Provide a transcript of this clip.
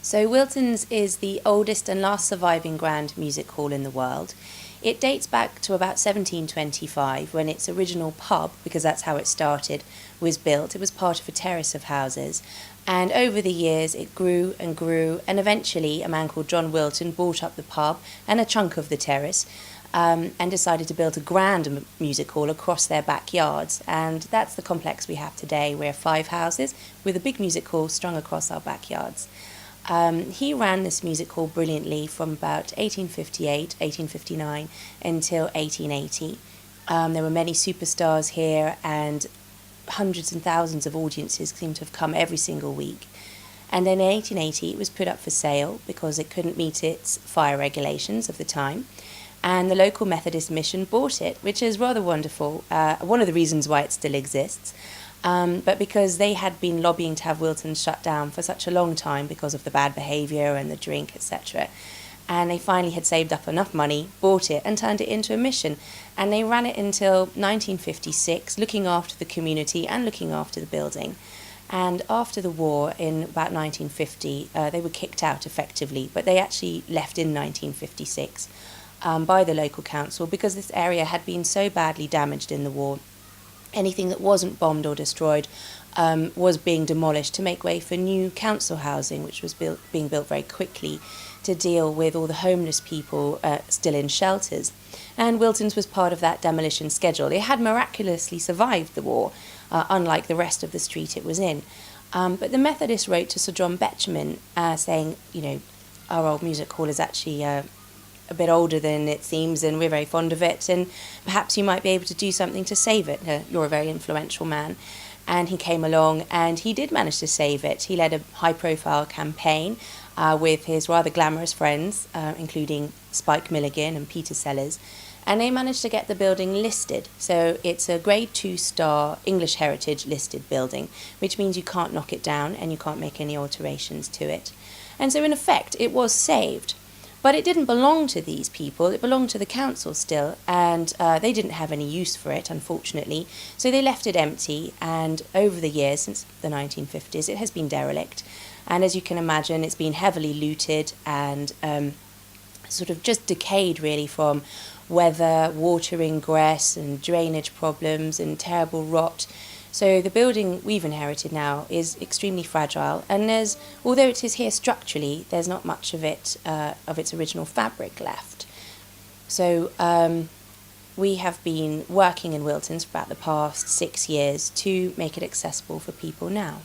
So Wilton's is the oldest and last surviving grand music hall in the world. It dates back to about 1725 when its original pub, because that's how it started, was built. It was part of a terrace of houses. And over the years it grew and grew, and eventually a man called John Wilton bought up the pub and a chunk of the terrace and decided to build a grand music hall across their backyards. And that's the complex we have today. We're 5 houses with a big music hall strung across our backyards. He ran this music hall brilliantly from about 1858, 1859 until 1880. There were many superstars here, and hundreds and thousands of audiences seem to have come every single week. And then in 1880 it was put up for sale because it couldn't meet its fire regulations of the time. And the local Methodist mission bought it, which is rather wonderful, one of the reasons why it still exists. But because they had been lobbying to have Wilton shut down for such a long time because of the bad behaviour and the drink, etc. And they finally had saved up enough money, bought it and turned it into a mission. And they ran it until 1956, looking after the community and looking after the building. And after the war, in about 1950, they were kicked out effectively, but they actually left in 1956 by the local council because this area had been so badly damaged in the war. Anything that wasn't bombed or destroyed was being demolished to make way for new council housing, which was being built very quickly to deal with all the homeless people still in shelters. And Wilton's was part of that demolition schedule. It had miraculously survived the war, unlike the rest of the street it was in. But the Methodists wrote to Sir John Betjeman saying, our old music hall is actually a bit older than it seems, and we're very fond of it, and perhaps you might be able to do something to save it. You're a very influential man. And he came along and he did manage to save it. He led a high-profile campaign with his rather glamorous friends, including Spike Milligan and Peter Sellers, and they managed to get the building listed. So it's a grade 2-star English Heritage listed building, which means you can't knock it down and you can't make any alterations to it. And so in effect it was saved. But it didn't belong to these people, it belonged to the council still, and they didn't have any use for it, unfortunately, so they left it empty, and over the years, since the 1950s, it has been derelict. And as you can imagine, it's been heavily looted and sort of just decayed really from weather, water ingress and drainage problems and terrible rot. So the building we've inherited now is extremely fragile, and although it is here structurally, there's not much of it, of its original fabric left. So we have been working in Wilton's for about the past 6 years to make it accessible for people now.